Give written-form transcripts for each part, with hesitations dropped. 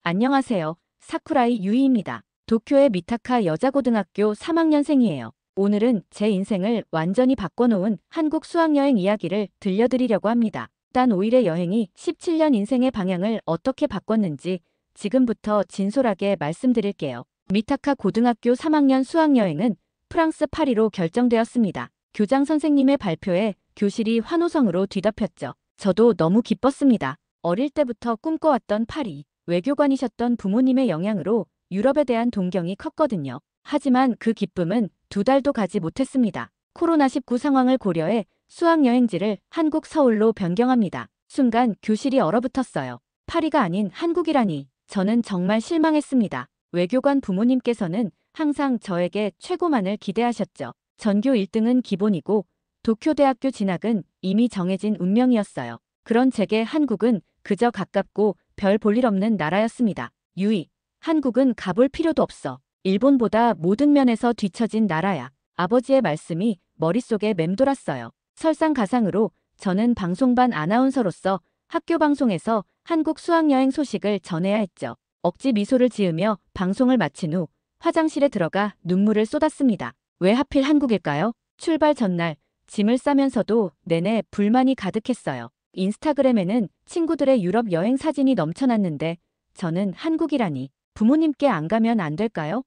안녕하세요. 사쿠라이 유이입니다. 도쿄의 미타카 여자고등학교 3학년생이에요. 오늘은 제 인생을 완전히 바꿔놓은 한국 수학여행 이야기를 들려드리려고 합니다. 단 5일의 여행이 17년 인생의 방향을 어떻게 바꿨는지 지금부터 진솔하게 말씀드릴게요. 미타카 고등학교 3학년 수학여행은 프랑스 파리로 결정되었습니다. 교장 선생님의 발표에 교실이 환호성으로 뒤덮였죠. 저도 너무 기뻤습니다. 어릴 때부터 꿈꿔왔던 파리. 외교관이셨던 부모님의 영향으로 유럽에 대한 동경이 컸거든요. 하지만 그 기쁨은 2달도 가지 못했습니다. 코로나19 상황을 고려해 수학여행지를 한국 서울로 변경합니다. 순간 교실이 얼어붙었어요. 파리가 아닌 한국이라니 저는 정말 실망했습니다. 외교관 부모님께서는 항상 저에게 최고만을 기대하셨죠. 전교 1등은 기본이고 도쿄대학교 진학은 이미 정해진 운명이었어요. 그런 제게 한국은 그저 가깝고 별 볼 일 없는 나라였습니다. 유이, 한국은 가볼 필요도 없어. 일본보다 모든 면에서 뒤처진 나라야. 아버지의 말씀이 머릿속에 맴돌았어요. 설상가상으로 저는 방송반 아나운서로서 학교 방송에서 한국 수학여행 소식을 전해야 했죠. 억지 미소를 지으며 방송을 마친 후 화장실에 들어가 눈물을 쏟았습니다. 왜 하필 한국일까요? 출발 전날 짐을 싸면서도 내내 불만이 가득했어요. 인스타그램에는 친구들의 유럽 여행 사진이 넘쳐났는데 저는 한국이라니 부모님께 안 가면 안 될까요?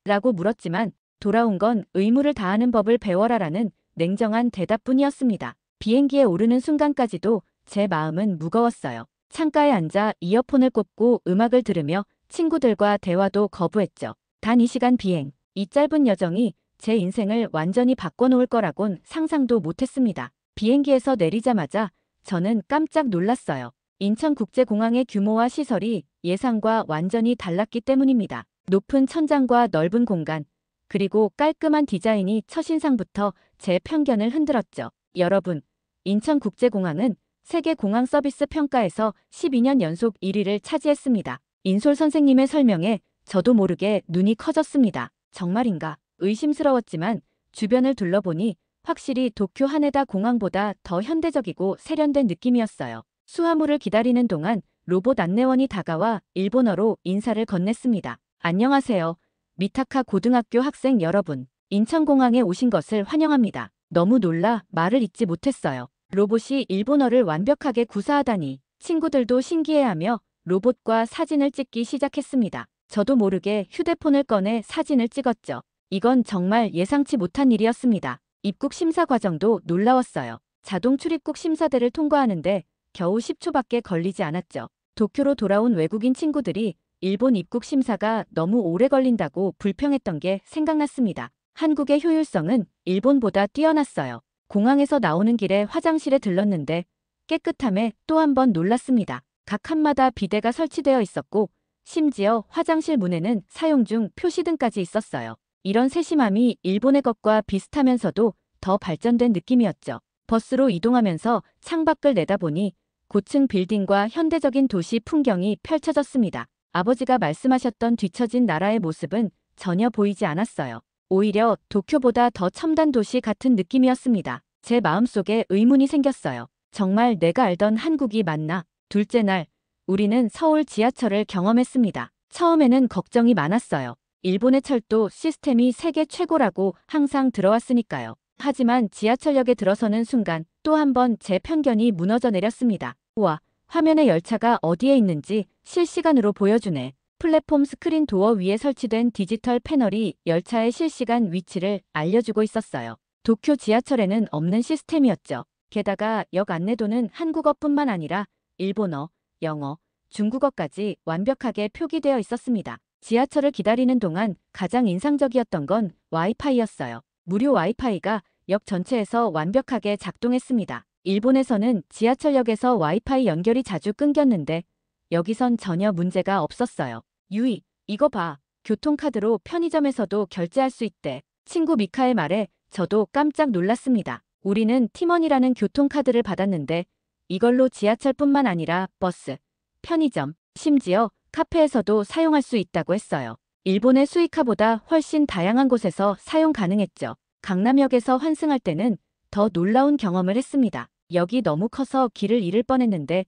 라고 물었지만 돌아온 건 의무를 다하는 법을 배워라라는 냉정한 대답뿐이었습니다. 비행기에 오르는 순간까지도 제 마음은 무거웠어요. 창가에 앉아 이어폰을 꽂고 음악을 들으며 친구들과 대화도 거부했죠. 단 2시간 비행, 이 짧은 여정이 제 인생을 완전히 바꿔놓을 거라곤 상상도 못했습니다. 비행기에서 내리자마자 저는 깜짝 놀랐어요. 인천국제공항의 규모와 시설이 예상과 완전히 달랐기 때문입니다. 높은 천장과 넓은 공간, 그리고 깔끔한 디자인이 첫인상부터 제 편견을 흔들었죠. 여러분, 인천국제공항은 세계 공항 서비스 평가에서 12년 연속 1위를 차지했습니다. 인솔 선생님의 설명에 저도 모르게 눈이 커졌습니다. 정말인가? 의심스러웠지만 주변을 둘러보니 확실히 도쿄 하네다 공항보다 더 현대적이고 세련된 느낌이었어요. 수화물을 기다리는 동안 로봇 안내원이 다가와 일본어로 인사를 건넸습니다. 안녕하세요. 미타카 고등학교 학생 여러분. 인천공항에 오신 것을 환영합니다. 너무 놀라 말을 잇지 못했어요. 로봇이 일본어를 완벽하게 구사하다니. 친구들도 신기해하며 로봇과 사진을 찍기 시작했습니다. 저도 모르게 휴대폰을 꺼내 사진을 찍었죠. 이건 정말 예상치 못한 일이었습니다. 입국 심사 과정도 놀라웠어요. 자동 출입국 심사대를 통과하는데 겨우 10초밖에 걸리지 않았죠. 도쿄로 돌아온 외국인 친구들이 일본 입국 심사가 너무 오래 걸린다고 불평했던 게 생각났습니다. 한국의 효율성은 일본보다 뛰어났어요. 공항에서 나오는 길에 화장실에 들렀는데 깨끗함에 또 한 번 놀랐습니다. 각 칸마다 비데가 설치되어 있었고 심지어 화장실 문에는 사용 중 표시등까지 있었어요. 이런 세심함이 일본의 것과 비슷하면서도 더 발전된 느낌이었죠. 버스로 이동하면서 창밖을 내다보니 고층 빌딩과 현대적인 도시 풍경이 펼쳐졌습니다. 아버지가 말씀하셨던 뒤처진 나라의 모습은 전혀 보이지 않았어요. 오히려 도쿄보다 더 첨단 도시 같은 느낌이었습니다. 제 마음속에 의문이 생겼어요. 정말 내가 알던 한국이 맞나? 둘째 날, 우리는 서울 지하철을 경험했습니다. 처음에는 걱정이 많았어요. 일본의 철도 시스템이 세계 최고라고 항상 들어왔으니까요. 하지만 지하철역에 들어서는 순간 또 한 번 제 편견이 무너져 내렸습니다. 우와, 화면에 열차가 어디에 있는지 실시간으로 보여주네. 플랫폼 스크린 도어 위에 설치된 디지털 패널이 열차의 실시간 위치를 알려주고 있었어요. 도쿄 지하철에는 없는 시스템이었죠. 게다가 역 안내도는 한국어뿐만 아니라 일본어, 영어, 중국어까지 완벽하게 표기되어 있었습니다. 지하철을 기다리는 동안 가장 인상적이었던 건 와이파이였어요. 무료 와이파이가 역 전체에서 완벽하게 작동했습니다. 일본에서는 지하철역에서 와이파이 연결이 자주 끊겼는데 여기선 전혀 문제가 없었어요. 유이, 이거 봐. 교통카드로 편의점에서도 결제할 수 있대. 친구 미카의 말에 저도 깜짝 놀랐습니다. 우리는 티머니라는 교통카드를 받았는데 이걸로 지하철뿐만 아니라 버스, 편의점, 심지어 카페에서도 사용할 수 있다고 했어요. 일본의 수이카보다 훨씬 다양한 곳에서 사용 가능했죠. 강남역에서 환승할 때는 더 놀라운 경험을 했습니다. 역이 너무 커서 길을 잃을 뻔했는데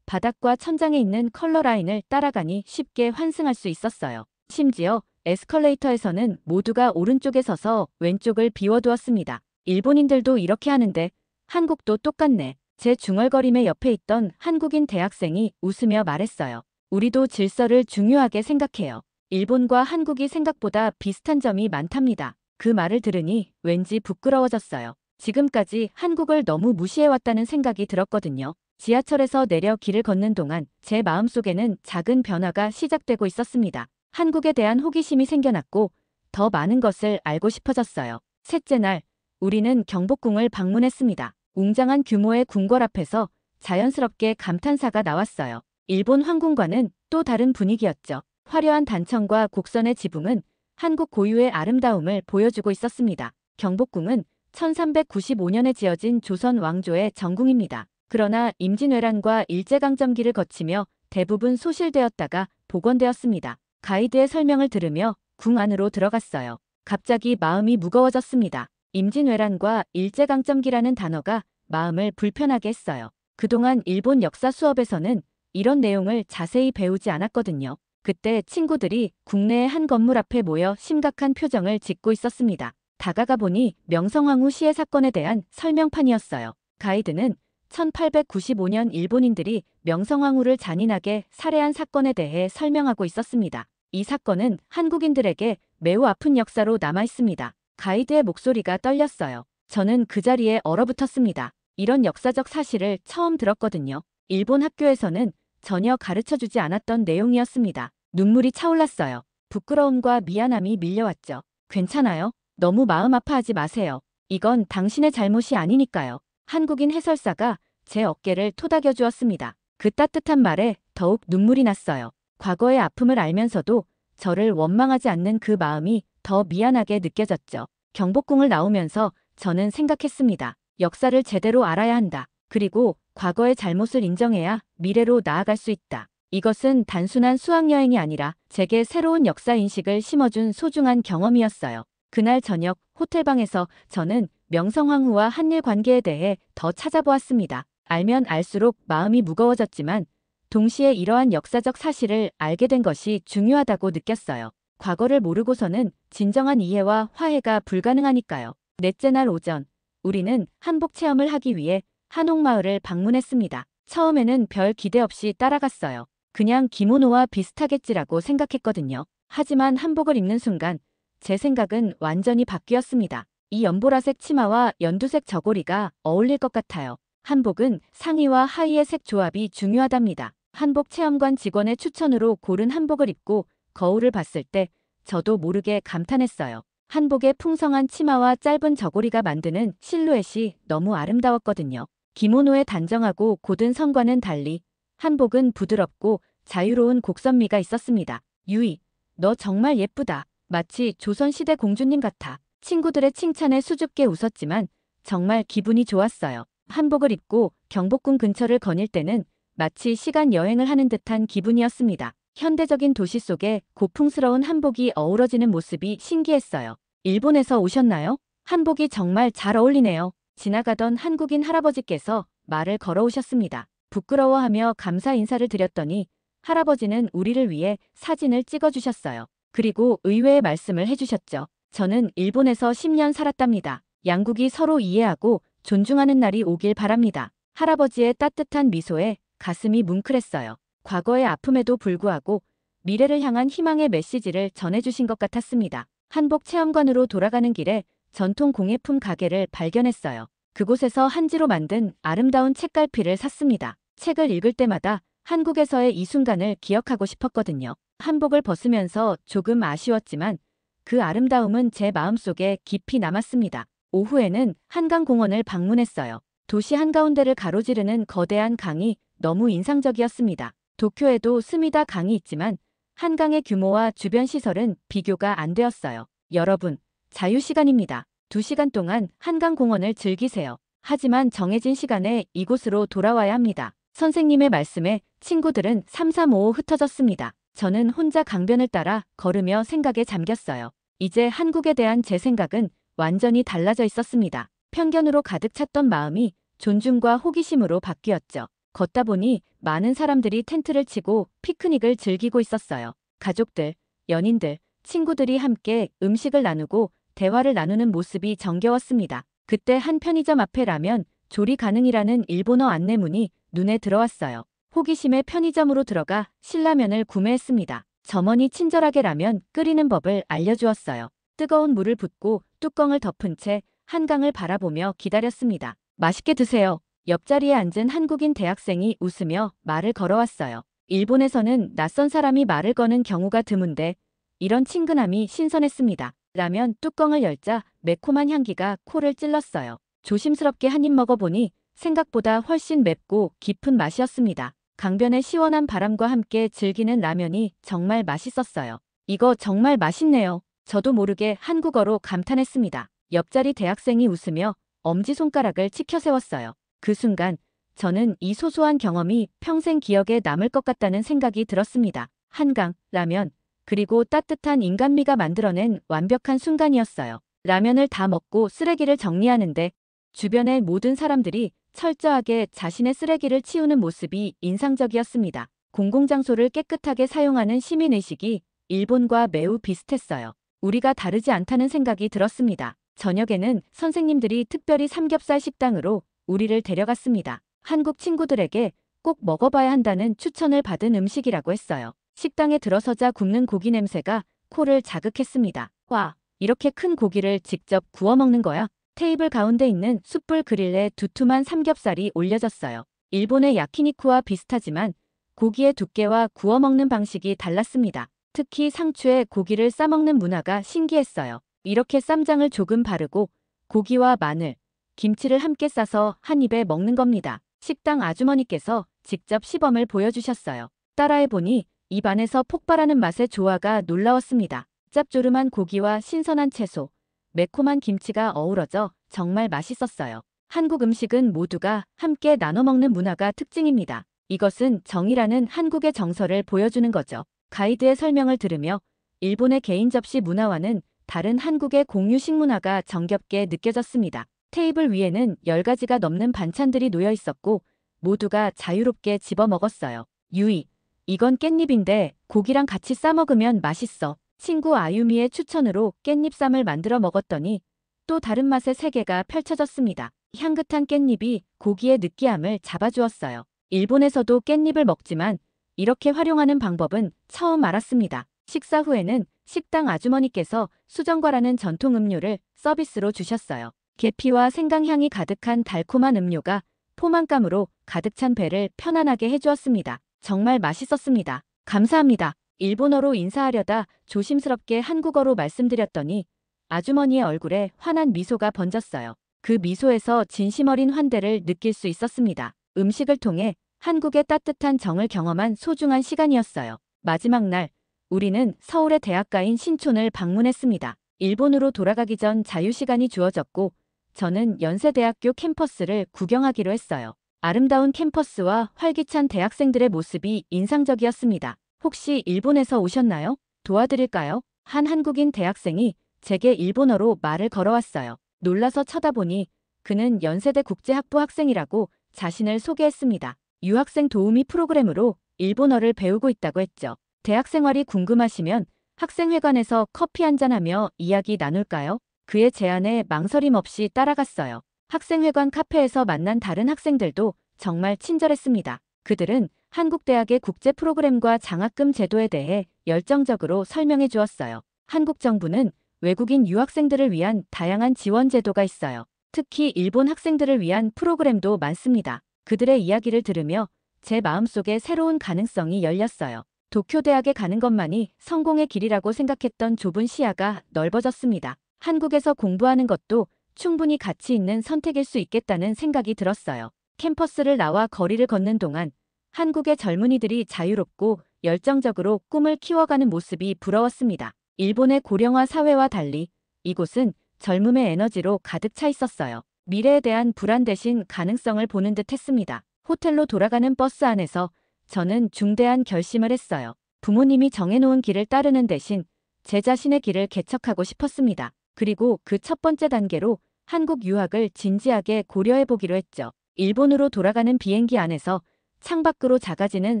바닥과 천장에 있는 컬러 라인을 따라가니 쉽게 환승할 수 있었어요. 심지어 에스컬레이터에서는 모두가 오른쪽에 서서 왼쪽을 비워두었습니다. 일본인들도 이렇게 하는데 한국도 똑같네. 제 중얼거림의 옆에 있던 한국인 대학생이 웃으며 말했어요. 우리도 질서를 중요하게 생각해요. 일본과 한국이 생각보다 비슷한 점이 많답니다. 그 말을 들으니 왠지 부끄러워졌어요. 지금까지 한국을 너무 무시해왔다는 생각이 들었거든요. 지하철에서 내려 길을 걷는 동안 제 마음속에는 작은 변화가 시작되고 있었습니다. 한국에 대한 호기심이 생겨났고 더 많은 것을 알고 싶어졌어요. 셋째 날, 우리는 경복궁을 방문했습니다. 웅장한 규모의 궁궐 앞에서 자연스럽게 감탄사가 나왔어요. 일본 황궁과는 또 다른 분위기였죠. 화려한 단청과 곡선의 지붕은 한국 고유의 아름다움을 보여주고 있었습니다. 경복궁은 1395년에 지어진 조선 왕조의 정궁입니다. 그러나 임진왜란과 일제강점기를 거치며 대부분 소실되었다가 복원되었습니다. 가이드의 설명을 들으며 궁 안으로 들어갔어요. 갑자기 마음이 무거워졌습니다. 임진왜란과 일제강점기라는 단어가 마음을 불편하게 했어요. 그동안 일본 역사 수업에서는 이런 내용을 자세히 배우지 않았거든요. 그때 친구들이 국내의 한 건물 앞에 모여 심각한 표정을 짓고 있었습니다. 다가가 보니 명성황후 시해 사건에 대한 설명판이었어요. 가이드는 1895년 일본인들이 명성황후를 잔인하게 살해한 사건에 대해 설명하고 있었습니다. 이 사건은 한국인들에게 매우 아픈 역사로 남아 있습니다. 가이드의 목소리가 떨렸어요. 저는 그 자리에 얼어붙었습니다. 이런 역사적 사실을 처음 들었거든요. 일본 학교에서는 전혀 가르쳐주지 않았던 내용이었습니다. 눈물이 차올랐어요. 부끄러움과 미안함이 밀려왔죠. 괜찮아요. 너무 마음 아파하지 마세요. 이건 당신의 잘못이 아니니까요. 한국인 해설사가 제 어깨를 토닥여 주었습니다. 그 따뜻한 말에 더욱 눈물이 났어요. 과거의 아픔을 알면서도 저를 원망하지 않는 그 마음이 더 미안하게 느껴졌죠. 경복궁을 나오면서 저는 생각했습니다. 역사를 제대로 알아야 한다. 그리고 과거의 잘못을 인정해야 미래로 나아갈 수 있다. 이것은 단순한 수학여행이 아니라 제게 새로운 역사인식을 심어준 소중한 경험이었어요. 그날 저녁 호텔방에서 저는 명성황후와 한일 관계에 대해 더 찾아보았습니다. 알면 알수록 마음이 무거워졌지만 동시에 이러한 역사적 사실을 알게 된 것이 중요하다고 느꼈어요. 과거를 모르고서는 진정한 이해와 화해가 불가능하니까요. 넷째 날 오전, 우리는 한복 체험을 하기 위해 한옥마을을 방문했습니다. 처음에는 별 기대 없이 따라갔어요. 그냥 기모노와 비슷하겠지라고 생각했거든요. 하지만 한복을 입는 순간 제 생각은 완전히 바뀌었습니다. 이 연보라색 치마와 연두색 저고리가 어울릴 것 같아요. 한복은 상의와 하의의 색 조합이 중요하답니다. 한복 체험관 직원의 추천으로 고른 한복을 입고 거울을 봤을 때 저도 모르게 감탄했어요. 한복의 풍성한 치마와 짧은 저고리가 만드는 실루엣이 너무 아름다웠거든요. 기모노의 단정하고 고든 선과는 달리 한복은 부드럽고 자유로운 곡선미가 있었습니다. 유이, 너 정말 예쁘다. 마치 조선시대 공주님 같아. 친구들의 칭찬에 수줍게 웃었지만 정말 기분이 좋았어요. 한복을 입고 경복궁 근처를 거닐 때는 마치 시간 여행을 하는 듯한 기분이었습니다. 현대적인 도시 속에 고풍스러운 한복이 어우러지는 모습이 신기했어요. 일본에서 오셨나요? 한복이 정말 잘 어울리네요. 지나가던 한국인 할아버지께서 말을 걸어오셨습니다. 부끄러워하며 감사 인사를 드렸더니 할아버지는 우리를 위해 사진을 찍어주셨어요. 그리고 의외의 말씀을 해주셨죠. 저는 일본에서 10년 살았답니다. 양국이 서로 이해하고 존중하는 날이 오길 바랍니다. 할아버지의 따뜻한 미소에 가슴이 뭉클했어요. 과거의 아픔에도 불구하고 미래를 향한 희망의 메시지를 전해주신 것 같았습니다. 한복 체험관으로 돌아가는 길에 전통 공예품 가게를 발견했어요. 그곳에서 한지로 만든 아름다운 책갈피를 샀습니다. 책을 읽을 때마다 한국에서의 이 순간을 기억하고 싶었거든요. 한복을 벗으면서 조금 아쉬웠지만 그 아름다움은 제 마음속에 깊이 남았습니다. 오후에는 한강공원을 방문했어요. 도시 한가운데를 가로지르는 거대한 강이 너무 인상적이었습니다. 도쿄에도 스미다 강이 있지만 한강의 규모와 주변 시설은 비교가 안 되었어요. 여러분, 자유시간입니다. 2시간 동안 한강공원을 즐기세요. 하지만 정해진 시간에 이곳으로 돌아와야 합니다. 선생님의 말씀에 친구들은 삼삼오오 흩어졌습니다. 저는 혼자 강변을 따라 걸으며 생각에 잠겼어요. 이제 한국에 대한 제 생각은 완전히 달라져 있었습니다. 편견으로 가득 찼던 마음이 존중과 호기심으로 바뀌었죠. 걷다 보니 많은 사람들이 텐트를 치고 피크닉을 즐기고 있었어요. 가족들, 연인들, 친구들이 함께 음식을 나누고 대화를 나누는 모습이 정겨웠습니다. 그때 한 편의점 앞에 라면 조리 가능이라는 일본어 안내문이 눈에 들어왔어요. 호기심에 편의점으로 들어가 신라면을 구매했습니다. 점원이 친절하게 라면 끓이는 법을 알려주었어요. 뜨거운 물을 붓고 뚜껑을 덮은 채 한강을 바라보며 기다렸습니다. 맛있게 드세요. 옆자리에 앉은 한국인 대학생이 웃으며 말을 걸어왔어요. 일본에서는 낯선 사람이 말을 거는 경우가 드문데 이런 친근함이 신선했습니다. 라면 뚜껑을 열자 매콤한 향기가 코를 찔렀어요. 조심스럽게 한 입 먹어보니 생각보다 훨씬 맵고 깊은 맛이었습니다. 강변의 시원한 바람과 함께 즐기는 라면이 정말 맛있었어요. 이거 정말 맛있네요. 저도 모르게 한국어로 감탄했습니다. 옆자리 대학생이 웃으며 엄지손가락을 치켜 세웠어요. 그 순간 저는 이 소소한 경험이 평생 기억에 남을 것 같다는 생각이 들었습니다. 한강, 라면, 그리고 따뜻한 인간미가 만들어낸 완벽한 순간이었어요. 라면을 다 먹고 쓰레기를 정리하는데 주변의 모든 사람들이 철저하게 자신의 쓰레기를 치우는 모습이 인상적이었습니다. 공공장소를 깨끗하게 사용하는 시민의식이 일본과 매우 비슷했어요. 우리가 다르지 않다는 생각이 들었습니다. 저녁에는 선생님들이 특별히 삼겹살 식당으로 우리를 데려갔습니다. 한국 친구들에게 꼭 먹어봐야 한다는 추천을 받은 음식이라고 했어요. 식당에 들어서자 굽는 고기 냄새가 코를 자극했습니다. 와, 이렇게 큰 고기를 직접 구워 먹는 거야? 테이블 가운데 있는 숯불 그릴에 두툼한 삼겹살이 올려졌어요. 일본의 야키니쿠와 비슷하지만 고기의 두께와 구워 먹는 방식이 달랐습니다. 특히 상추에 고기를 싸먹는 문화가 신기했어요. 이렇게 쌈장을 조금 바르고 고기와 마늘, 김치를 함께 싸서 한 입에 먹는 겁니다. 식당 아주머니께서 직접 시범을 보여주셨어요. 따라해보니 입 안에서 폭발하는 맛의 조화가 놀라웠습니다. 짭조름한 고기와 신선한 채소, 매콤한 김치가 어우러져 정말 맛있었어요. 한국 음식은 모두가 함께 나눠 먹는 문화가 특징입니다. 이것은 정이라는 한국의 정서를 보여주는 거죠. 가이드의 설명을 들으며 일본의 개인 접시 문화와는 다른 한국의 공유 식문화가 정겹게 느껴졌습니다. 테이블 위에는 10가지가 넘는 반찬들이 놓여 있었고 모두가 자유롭게 집어 먹었어요. 유이, 이건 깻잎인데 고기랑 같이 싸 먹으면 맛있어. 친구 아유미의 추천으로 깻잎쌈을 만들어 먹었더니 또 다른 맛의 세계가 펼쳐졌습니다. 향긋한 깻잎이 고기의 느끼함을 잡아주었어요. 일본에서도 깻잎을 먹지만 이렇게 활용하는 방법은 처음 알았습니다. 식사 후에는 식당 아주머니께서 수정과라는 전통 음료를 서비스로 주셨어요. 계피와 생강향이 가득한 달콤한 음료가 포만감으로 가득 찬 배를 편안하게 해주었습니다. 정말 맛있었습니다. 감사합니다. 일본어로 인사하려다 조심스럽게 한국어로 말씀드렸더니 아주머니의 얼굴에 환한 미소가 번졌어요. 그 미소에서 진심 어린 환대를 느낄 수 있었습니다. 음식을 통해 한국의 따뜻한 정을 경험한 소중한 시간이었어요. 마지막 날, 우리는 서울의 대학가인 신촌을 방문했습니다. 일본으로 돌아가기 전 자유시간이 주어졌고 저는 연세대학교 캠퍼스를 구경하기로 했어요. 아름다운 캠퍼스와 활기찬 대학생들의 모습이 인상적이었습니다. 혹시 일본에서 오셨나요? 도와드릴까요? 한 한국인 대학생이 제게 일본어로 말을 걸어왔어요. 놀라서 쳐다보니 그는 연세대 국제학부 학생이라고 자신을 소개했습니다. 유학생 도우미 프로그램으로 일본어를 배우고 있다고 했죠. 대학 생활이 궁금하시면 학생회관에서 커피 한잔하며 이야기 나눌까요? 그의 제안에 망설임 없이 따라갔어요. 학생회관 카페에서 만난 다른 학생들도 정말 친절했습니다. 그들은 한국 대학의 국제 프로그램과 장학금 제도에 대해 열정적으로 설명해 주었어요. 한국 정부는 외국인 유학생들을 위한 다양한 지원 제도가 있어요. 특히 일본 학생들을 위한 프로그램도 많습니다. 그들의 이야기를 들으며 제 마음속에 새로운 가능성이 열렸어요. 도쿄대학에 가는 것만이 성공의 길이라고 생각했던 좁은 시야가 넓어졌습니다. 한국에서 공부하는 것도 충분히 가치 있는 선택일 수 있겠다는 생각이 들었어요. 캠퍼스를 나와 거리를 걷는 동안 한국의 젊은이들이 자유롭고 열정적으로 꿈을 키워가는 모습이 부러웠습니다. 일본의 고령화 사회와 달리 이곳은 젊음의 에너지로 가득 차 있었어요. 미래에 대한 불안 대신 가능성을 보는 듯 했습니다. 호텔로 돌아가는 버스 안에서 저는 중대한 결심을 했어요. 부모님이 정해놓은 길을 따르는 대신 제 자신의 길을 개척하고 싶었습니다. 그리고 그 첫 번째 단계로 한국 유학을 진지하게 고려해보기로 했죠. 일본으로 돌아가는 비행기 안에서 창밖으로 작아지는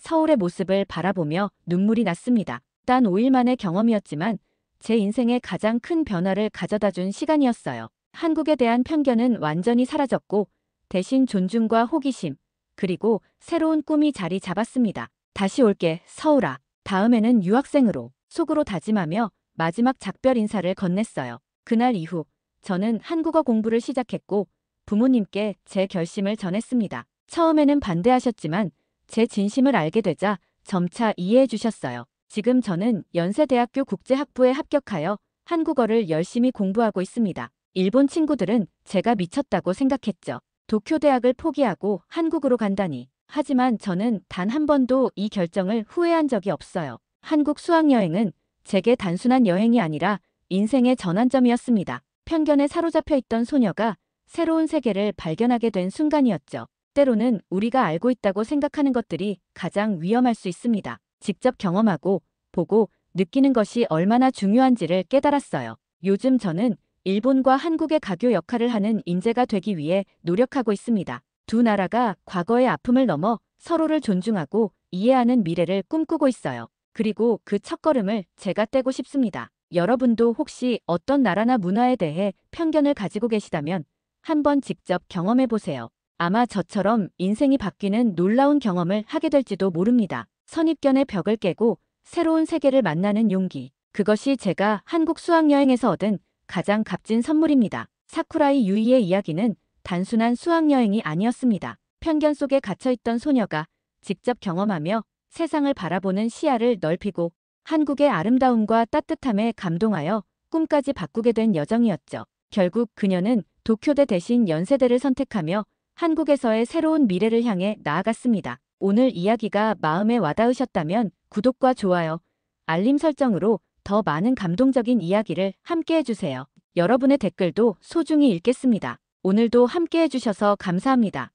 서울의 모습을 바라보며 눈물이 났습니다. 단 5일 만의 경험이었지만 제 인생에 가장 큰 변화를 가져다준 시간이었어요. 한국에 대한 편견은 완전히 사라졌고 대신 존중과 호기심, 그리고 새로운 꿈이 자리 잡았습니다. 다시 올게, 서울아. 다음에는 유학생으로 속으로 다짐하며 마지막 작별 인사를 건넸어요. 그날 이후 저는 한국어 공부를 시작했고 부모님께 제 결심을 전했습니다. 처음에는 반대하셨지만 제 진심을 알게 되자 점차 이해해 주셨어요. 지금 저는 연세대학교 국제학부에 합격하여 한국어를 열심히 공부하고 있습니다. 일본 친구들은 제가 미쳤다고 생각했죠. 도쿄 대학을 포기하고 한국으로 간다니. 하지만 저는 단 한 번도 이 결정을 후회한 적이 없어요. 한국 수학여행은 제게 단순한 여행이 아니라 인생의 전환점이었습니다. 편견에 사로잡혀 있던 소녀가 새로운 세계를 발견하게 된 순간이었죠. 때로는 우리가 알고 있다고 생각하는 것들이 가장 위험할 수 있습니다. 직접 경험하고 보고 느끼는 것이 얼마나 중요한지를 깨달았어요. 요즘 저는 일본과 한국의 가교 역할을 하는 인재가 되기 위해 노력하고 있습니다. 두 나라가 과거의 아픔을 넘어 서로를 존중하고 이해하는 미래를 꿈꾸고 있어요. 그리고 그 첫걸음을 제가 떼고 싶습니다. 여러분도 혹시 어떤 나라나 문화에 대해 편견을 가지고 계시다면 한번 직접 경험해 보세요. 아마 저처럼 인생이 바뀌는 놀라운 경험을 하게 될지도 모릅니다. 선입견의 벽을 깨고 새로운 세계를 만나는 용기. 그것이 제가 한국 수학여행에서 얻은 가장 값진 선물입니다. 사쿠라이 유이의 이야기는 단순한 수학여행이 아니었습니다. 편견 속에 갇혀있던 소녀가 직접 경험하며 세상을 바라보는 시야를 넓히고 한국의 아름다움과 따뜻함에 감동하여 꿈까지 바꾸게 된 여정이었죠. 결국 그녀는 도쿄대 대신 연세대를 선택하며 한국에서의 새로운 미래를 향해 나아갔습니다. 오늘 이야기가 마음에 와닿으셨다면 구독과 좋아요, 알림 설정으로 더 많은 감동적인 이야기를 함께 해주세요. 여러분의 댓글도 소중히 읽겠습니다. 오늘도 함께 해주셔서 감사합니다.